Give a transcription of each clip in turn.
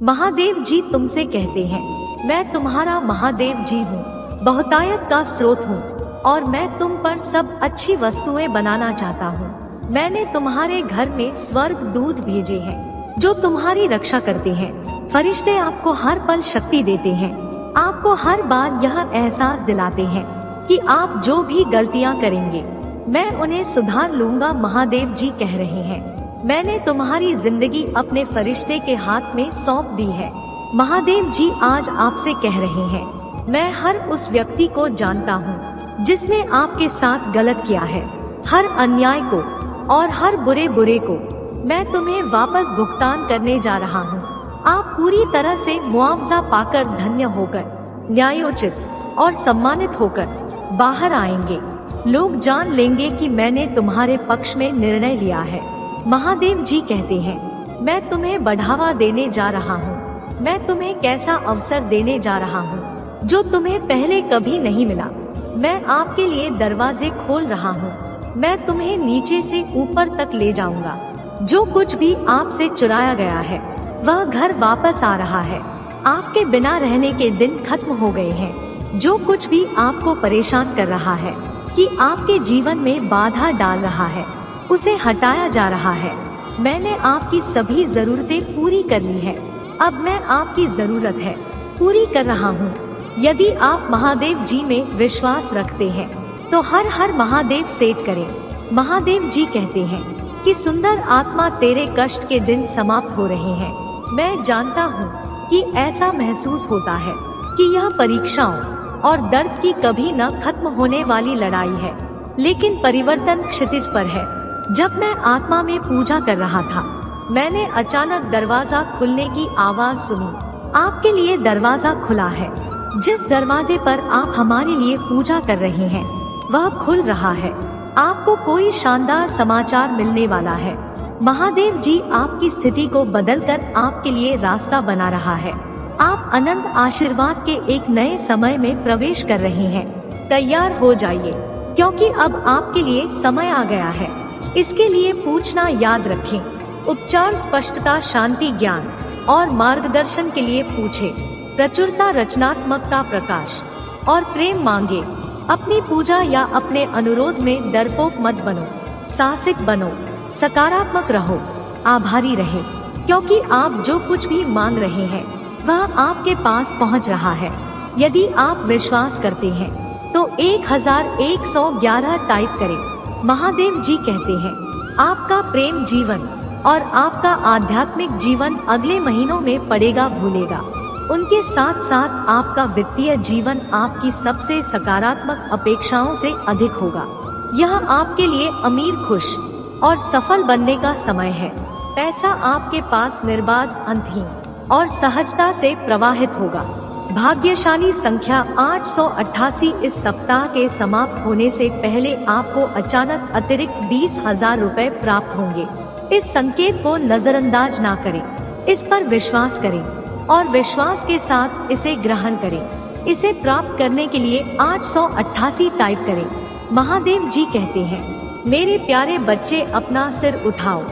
महादेव जी तुमसे कहते हैं, मैं तुम्हारा महादेव जी हूँ, बहुतायत का स्रोत हूँ और मैं तुम पर सब अच्छी वस्तुएं बनाना चाहता हूँ। मैंने तुम्हारे घर में स्वर्ग दूत भेजे हैं जो तुम्हारी रक्षा करते हैं। फरिश्ते आपको हर पल शक्ति देते हैं, आपको हर बार यह एहसास दिलाते हैं कि आप जो भी गलतियाँ करेंगे मैं उन्हें सुधार लूंगा। महादेव जी कह रहे हैं, मैंने तुम्हारी जिंदगी अपने फरिश्ते के हाथ में सौंप दी है। महादेव जी आज आपसे कह रहे हैं, मैं हर उस व्यक्ति को जानता हूँ जिसने आपके साथ गलत किया है। हर अन्याय को और हर बुरे को मैं तुम्हें वापस भुगतान करने जा रहा हूँ। आप पूरी तरह से मुआवजा पाकर धन्य होकर, न्यायोचित और सम्मानित होकर बाहर आएंगे। लोग जान लेंगे कि मैंने तुम्हारे पक्ष में निर्णय लिया है। महादेव जी कहते हैं, मैं तुम्हें बढ़ावा देने जा रहा हूँ। मैं तुम्हें कैसा अवसर देने जा रहा हूँ जो तुम्हें पहले कभी नहीं मिला। मैं आपके लिए दरवाजे खोल रहा हूँ। मैं तुम्हें नीचे से ऊपर तक ले जाऊंगा। जो कुछ भी आपसे चुराया गया है वह घर वापस आ रहा है। आपके बिना रहने के दिन खत्म हो गए हैं। जो कुछ भी आपको परेशान कर रहा है कि आपके जीवन में बाधा डाल रहा है, उसे हटाया जा रहा है। मैंने आपकी सभी जरूरतें पूरी कर ली है। अब मैं आपकी जरूरत है पूरी कर रहा हूँ। यदि आप महादेव जी में विश्वास रखते हैं तो हर हर महादेव सेठ करें। महादेव जी कहते हैं कि सुंदर आत्मा, तेरे कष्ट के दिन समाप्त हो रहे हैं। मैं जानता हूँ कि ऐसा महसूस होता है कि यह परीक्षाओं और दर्द की कभी न खत्म होने वाली लड़ाई है, लेकिन परिवर्तन क्षितिज पर है। जब मैं आत्मा में पूजा कर रहा था, मैंने अचानक दरवाजा खुलने की आवाज सुनी। आपके लिए दरवाजा खुला है। जिस दरवाजे पर आप हमारे लिए पूजा कर रहे हैं वह खुल रहा है। आपको कोई शानदार समाचार मिलने वाला है। महादेव जी आपकी स्थिति को बदलकर आपके लिए रास्ता बना रहा है। आप अनंत आशीर्वाद के एक नए समय में प्रवेश कर रहे हैं। तैयार हो जाइए, क्योंकि अब आपके लिए समय आ गया है। इसके लिए पूछना याद रखें। उपचार, स्पष्टता, शांति, ज्ञान और मार्गदर्शन के लिए पूछे। प्रचुरता, रचनात्मकता, प्रकाश और प्रेम मांगे। अपनी पूजा या अपने अनुरोध में डरपोक मत बनो, साहसिक बनो, सकारात्मक रहो, आभारी रहे, क्योंकि आप जो कुछ भी मांग रहे हैं वह आपके पास पहुंच रहा है। यदि आप विश्वास करते हैं तो 1111 टाइप करें। महादेव जी कहते हैं, आपका प्रेम जीवन और आपका आध्यात्मिक जीवन अगले महीनों में पड़ेगा भूलेगा। उनके साथ साथ आपका वित्तीय जीवन आपकी सबसे सकारात्मक अपेक्षाओं से अधिक होगा। यह आपके लिए अमीर, खुश और सफल बनने का समय है। पैसा आपके पास निर्बाध, अंतहीन और सहजता से प्रवाहित होगा। भाग्यशाली संख्या 888। इस सप्ताह के समाप्त होने से पहले आपको अचानक अतिरिक्त 20,000 रुपए प्राप्त होंगे। इस संकेत को नजरअंदाज ना करें, इस पर विश्वास करें और विश्वास के साथ इसे ग्रहण करें। इसे प्राप्त करने के लिए 888 टाइप करें। महादेव जी कहते हैं, मेरे प्यारे बच्चे, अपना सिर उठाओ।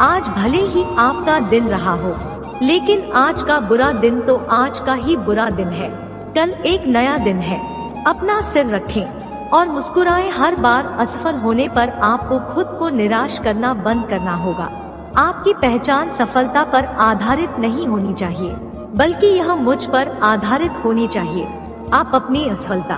आज भले ही आपका दिन रहा हो, लेकिन आज का बुरा दिन तो आज का ही बुरा दिन है। कल एक नया दिन है। अपना सिर रखें और मुस्कुराएं। हर बार असफल होने पर आपको खुद को निराश करना बंद करना होगा। आपकी पहचान सफलता पर आधारित नहीं होनी चाहिए, बल्कि यह मुझ पर आधारित होनी चाहिए। आप अपनी असफलता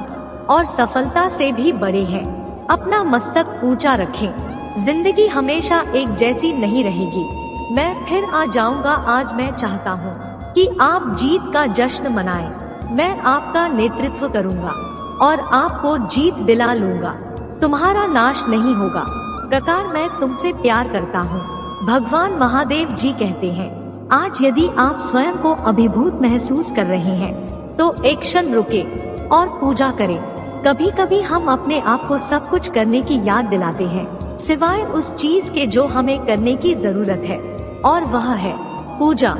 और सफलता से भी बड़े हैं। अपना मस्तक ऊंचा रखें। जिंदगी हमेशा एक जैसी नहीं रहेगी। मैं फिर आ जाऊंगा। आज मैं चाहता हूँ कि आप जीत का जश्न मनाएं। मैं आपका नेतृत्व करूंगा और आपको जीत दिला लूंगा। तुम्हारा नाश नहीं होगा। प्रकार, मैं तुमसे प्यार करता हूँ। भगवान महादेव जी कहते हैं, आज यदि आप स्वयं को अभिभूत महसूस कर रहे हैं तो एक क्षण रुके और पूजा करें। कभी कभी हम अपने आप को सब कुछ करने की याद दिलाते हैं सिवाय उस चीज के जो हमें करने की जरूरत है, और वह है पूजा।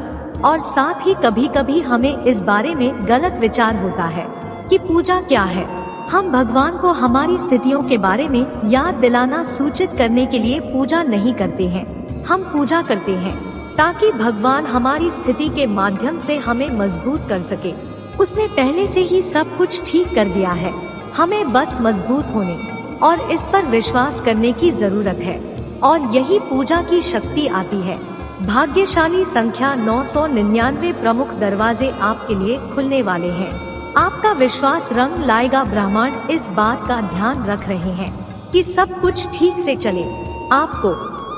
और साथ ही कभी कभी हमें इस बारे में गलत विचार होता है कि पूजा क्या है। हम भगवान को हमारी स्थितियों के बारे में याद दिलाना, सूचित करने के लिए पूजा नहीं करते हैं। हम पूजा करते हैं ताकि भगवान हमारी स्थिति के माध्यम से हमें मजबूत कर सके। उसने पहले से ही सब कुछ ठीक कर दिया है, हमें बस मजबूत होने और इस पर विश्वास करने की जरूरत है, और यही पूजा की शक्ति आती है। भाग्यशाली संख्या 999 प्रमुख दरवाजे आपके लिए खुलने वाले हैं। आपका विश्वास रंग लाएगा। ब्राह्मण इस बात का ध्यान रख रहे हैं कि सब कुछ ठीक से चले। आपको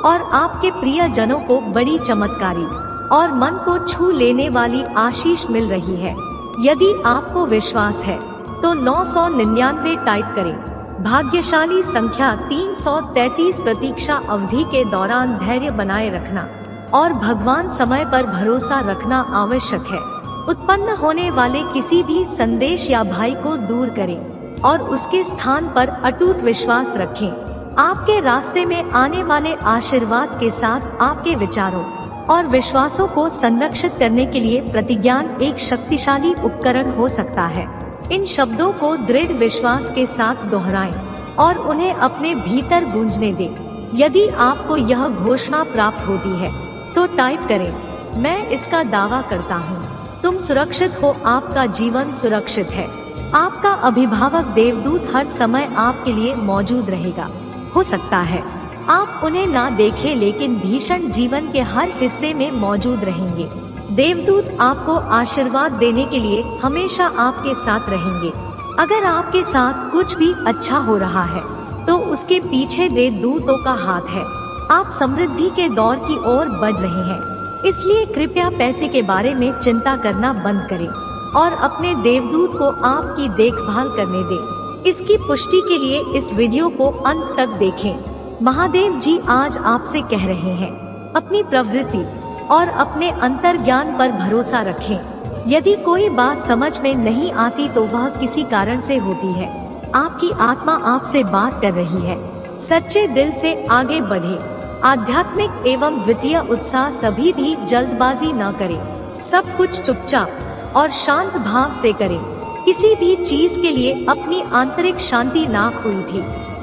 और आपके प्रिय जनों को बड़ी चमत्कारी और मन को छू लेने वाली आशीष मिल रही है। यदि आपको विश्वास है तो 999 टाइप करें। भाग्यशाली संख्या 333 प्रतीक्षा अवधि के दौरान धैर्य बनाए रखना और भगवान समय पर भरोसा रखना आवश्यक है। उत्पन्न होने वाले किसी भी संदेश या भय को दूर करें और उसके स्थान पर अटूट विश्वास रखें। आपके रास्ते में आने वाले आशीर्वाद के साथ आपके विचारों और विश्वासों को संरक्षित करने के लिए प्रतिज्ञान एक शक्तिशाली उपकरण हो सकता है। इन शब्दों को दृढ़ विश्वास के साथ दोहराएं और उन्हें अपने भीतर गूंजने दें। यदि आपको यह घोषणा प्राप्त होती है तो टाइप करें, मैं इसका दावा करता हूँ, तुम सुरक्षित हो, आपका जीवन सुरक्षित है। आपका अभिभावक देवदूत हर समय आपके लिए मौजूद रहेगा। हो सकता है आप उन्हें ना देखें, लेकिन भीषण जीवन के हर हिस्से में मौजूद रहेंगे। देवदूत आपको आशीर्वाद देने के लिए हमेशा आपके साथ रहेंगे। अगर आपके साथ कुछ भी अच्छा हो रहा है तो उसके पीछे देवदूतों का हाथ है। आप समृद्धि के दौर की ओर बढ़ रहे हैं, इसलिए कृपया पैसे के बारे में चिंता करना बंद करें और अपने देवदूत को आपकी देखभाल करने दें। इसकी पुष्टि के लिए इस वीडियो को अंत तक देखें। महादेव जी आज आपसे कह रहे हैं, अपनी प्रवृत्ति और अपने अंतर्ज्ञान पर भरोसा रखें। यदि कोई बात समझ में नहीं आती तो वह किसी कारण से होती है। आपकी आत्मा आपसे बात कर रही है। सच्चे दिल से आगे बढ़े। आध्यात्मिक एवं द्वितीय उत्साह सभी भी जल्दबाजी न करें। सब कुछ चुपचाप और शांत भाव से करें। किसी भी चीज के लिए अपनी आंतरिक शांति ना खोई थी।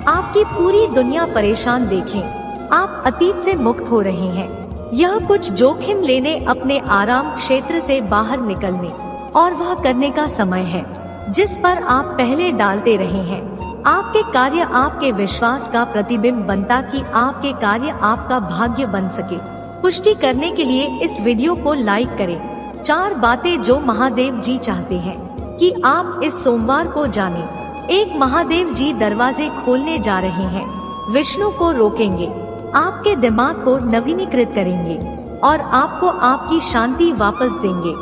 आपकी पूरी दुनिया परेशान देखें। आप अतीत से मुक्त हो रहे हैं। यह कुछ जोखिम लेने, अपने आराम क्षेत्र से बाहर निकलने और वह करने का समय है जिस पर आप पहले डालते रहे हैं। आपके कार्य आपके विश्वास का प्रतिबिंब बनता कि आपके कार्य आपका भाग्य बन सके। पुष्टि करने के लिए इस वीडियो को लाइक करें। 4 बातें जो महादेव जी चाहते हैं कि आप इस सोमवार को जानें। 1 महादेव जी दरवाजे खोलने जा रहे हैं। विष्णु को रोकेंगे, आपके दिमाग को नवीनीकृत करेंगे और आपको आपकी शांति वापस देंगे।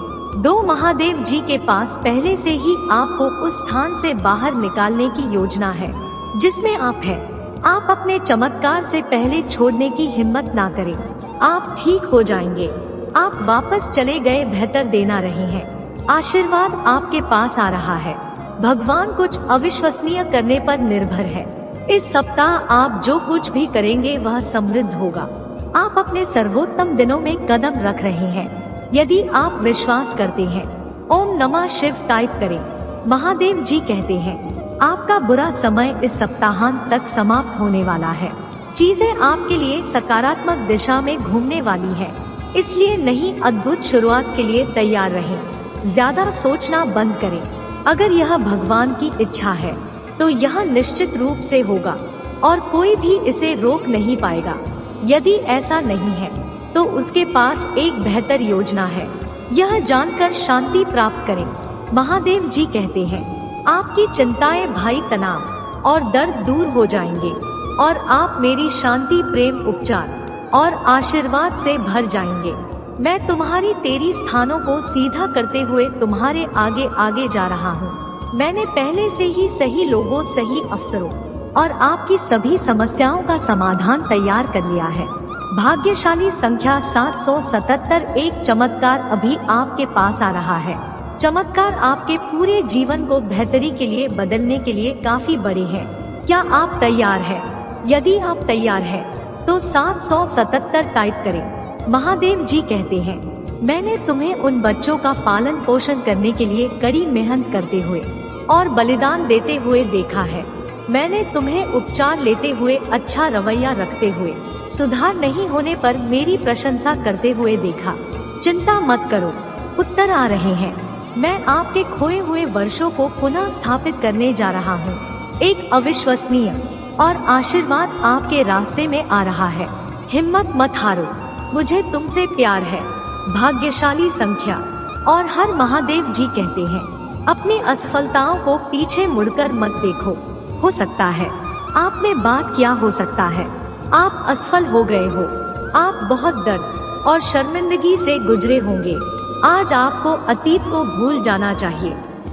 2 महादेव जी के पास पहले से ही आपको उस स्थान से बाहर निकालने की योजना है जिसमें आप हैं। आप अपने चमत्कार से पहले छोड़ने की हिम्मत ना करें। आप ठीक हो जाएंगे। आप वापस चले गए बेहतर देना रहे हैं। आशीर्वाद आपके पास आ रहा है। भगवान कुछ अविश्वसनीय करने पर निर्भर है। इस सप्ताह आप जो कुछ भी करेंगे वह समृद्ध होगा। आप अपने सर्वोत्तम दिनों में कदम रख रहे हैं। यदि आप विश्वास करते हैं, ओम नमः शिव टाइप करें। महादेव जी कहते हैं, आपका बुरा समय इस सप्ताहांत तक समाप्त होने वाला है। चीजें आपके लिए सकारात्मक दिशा में घूमने वाली है, इसलिए नई अद्भुत शुरुआत के लिए तैयार रहें। ज्यादा सोचना बंद करें। अगर यह भगवान की इच्छा है तो यह निश्चित रूप से होगा और कोई भी इसे रोक नहीं पाएगा। यदि ऐसा नहीं है तो उसके पास एक बेहतर योजना है। यह जानकर शांति प्राप्त करें। महादेव जी कहते हैं, आपकी चिंताएं, भय, तनाव और दर्द दूर हो जाएंगे और आप मेरी शांति, प्रेम, उपचार और आशीर्वाद से भर जाएंगे। मैं तुम्हारी 13 स्थानों को सीधा करते हुए तुम्हारे आगे आगे जा रहा हूँ। मैंने पहले से ही सही लोगों, सही अवसरों और आपकी सभी समस्याओं का समाधान तैयार कर लिया है। भाग्यशाली संख्या 777 एक चमत्कार अभी आपके पास आ रहा है। चमत्कार आपके पूरे जीवन को बेहतरी के लिए बदलने के लिए काफी बड़े हैं। क्या आप तैयार हैं? यदि आप तैयार हैं तो 777 टाइप करें। महादेव जी कहते हैं, मैंने तुम्हें उन बच्चों का पालन पोषण करने के लिए कड़ी मेहनत करते हुए और बलिदान देते हुए देखा है। मैंने तुम्हें उपचार लेते हुए, अच्छा रवैया रखते हुए, सुधार नहीं होने पर मेरी प्रशंसा करते हुए देखा। चिंता मत करो, उत्तर आ रहे हैं। मैं आपके खोए हुए वर्षों को पुनः स्थापित करने जा रहा हूँ। एक अविश्वसनीय और आशीर्वाद आपके रास्ते में आ रहा है। हिम्मत मत हारो, मुझे तुमसे प्यार है। भाग्यशाली संख्या। और हर महादेव जी कहते हैं, अपनी असफलताओं को पीछे मुड़कर मत देखो। हो सकता है आपने बात किया, हो सकता है आप असफल हो गए हो। आप बहुत दर्द और शर्मिंदगी से गुजरे होंगे। आज आपको अतीत को भूल जाना चाहिए।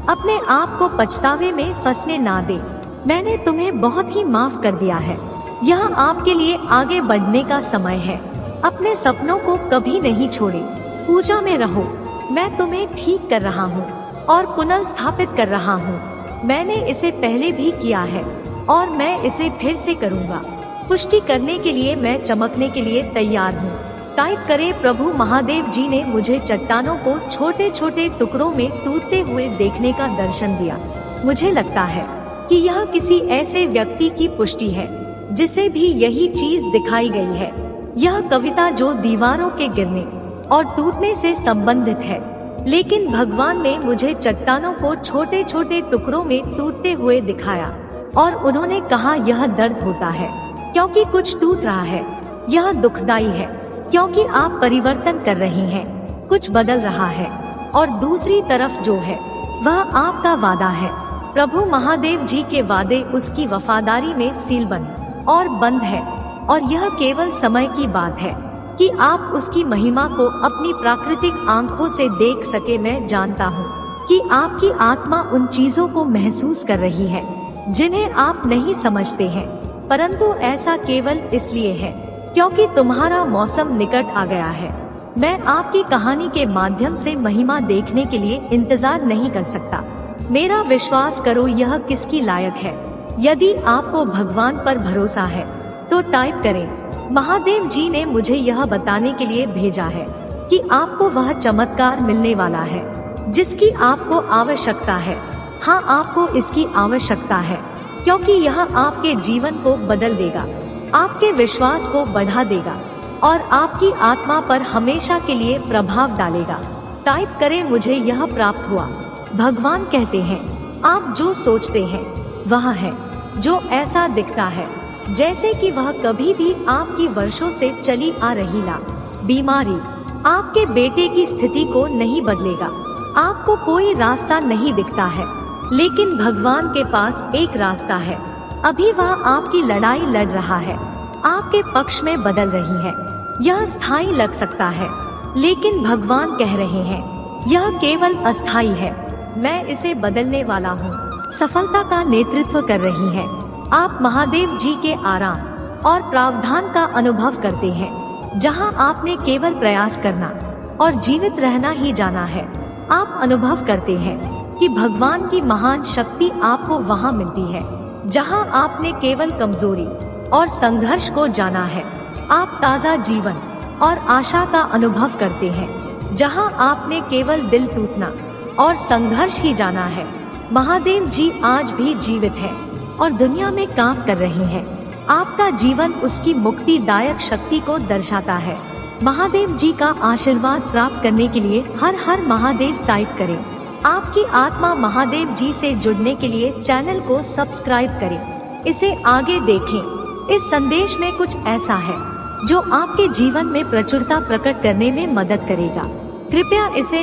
अपने आप को पछतावे में फंसने ना दे। मैंने तुम्हें बहुत ही माफ कर दिया है। यह आपके लिए आगे बढ़ने का समय है। अपने सपनों को कभी नहीं छोड़े। पूजा में रहो। मैं तुम्हें ठीक कर रहा हूँ और पुनर्स्थापित कर रहा हूँ। मैंने इसे पहले भी किया है और मैं इसे फिर से करूँगा। पुष्टि करने के लिए मैं चमकने के लिए तैयार हूँ। टाइप करें, प्रभु महादेव जी ने मुझे चट्टानों को छोटे छोटे टुकड़ों में टूटते हुए देखने का दर्शन दिया। मुझे लगता है कि यह किसी ऐसे व्यक्ति की पुष्टि है जिसे भी यही चीज दिखाई गई है। यह कविता जो दीवारों के गिरने और टूटने से संबंधित है, लेकिन भगवान ने मुझे चट्टानों को छोटे छोटे टुकड़ों में टूटते हुए दिखाया और उन्होंने कहा यह दर्द होता है क्योंकि कुछ टूट रहा है। यह दुखदाई है क्योंकि आप परिवर्तन कर रहे हैं, कुछ बदल रहा है। और दूसरी तरफ जो है वह आपका वादा है। प्रभु महादेव जी के वादे उसकी वफादारी में सीलबंद और बंद है और यह केवल समय की बात है कि आप उसकी महिमा को अपनी प्राकृतिक आंखों से देख सके। मैं जानता हूँ कि आपकी आत्मा उन चीजों को महसूस कर रही है जिन्हें आप नहीं समझते हैं, परंतु ऐसा केवल इसलिए है क्योंकि तुम्हारा मौसम निकट आ गया है। मैं आपकी कहानी के माध्यम से महिमा देखने के लिए इंतजार नहीं कर सकता। मेरा विश्वास करो, यह किसकी लायक है। यदि आपको भगवान पर भरोसा है तो टाइप करें, महादेव जी ने मुझे यह बताने के लिए भेजा है कि आपको वह चमत्कार मिलने वाला है जिसकी आपको आवश्यकता है। हाँ, आपको इसकी आवश्यकता है क्योंकि यह आपके जीवन को बदल देगा, आपके विश्वास को बढ़ा देगा और आपकी आत्मा पर हमेशा के लिए प्रभाव डालेगा। टाइप करें, मुझे यह प्राप्त हुआ। भगवान कहते हैं, आप जो सोचते हैं वह है, जो ऐसा दिखता है जैसे कि वह कभी भी आपकी वर्षों से चली आ रही बीमारी आपके बेटे की स्थिति को नहीं बदलेगा। आपको कोई रास्ता नहीं दिखता है, लेकिन भगवान के पास एक रास्ता है। अभी वह आपकी लड़ाई लड़ रहा है, आपके पक्ष में बदल रही है। यह स्थायी लग सकता है, लेकिन भगवान कह रहे हैं यह केवल अस्थायी है। मैं इसे बदलने वाला हूँ। सफलता का नेतृत्व कर रही है। आप महादेव जी के आराम और प्रावधान का अनुभव करते हैं, जहां आपने केवल प्रयास करना और जीवित रहना ही जाना है। आप अनुभव करते हैं कि भगवान की महान शक्ति आपको वहां मिलती है जहां आपने केवल कमजोरी और संघर्ष को जाना है। आप ताज़ा जीवन और आशा का अनुभव करते हैं, जहां आपने केवल दिल टूटना और संघर्ष ही जाना है। महादेव जी आज भी जीवित है और दुनिया में काम कर रहे हैं। आपका जीवन उसकी मुक्तिदायक शक्ति को दर्शाता है। महादेव जी का आशीर्वाद प्राप्त करने के लिए हर हर महादेव टाइप करें। आपकी आत्मा महादेव जी से जुड़ने के लिए चैनल को सब्सक्राइब करें। इसे आगे देखें। इस संदेश में कुछ ऐसा है जो आपके जीवन में प्रचुरता प्रकट करने में मदद करेगा। कृपया इसे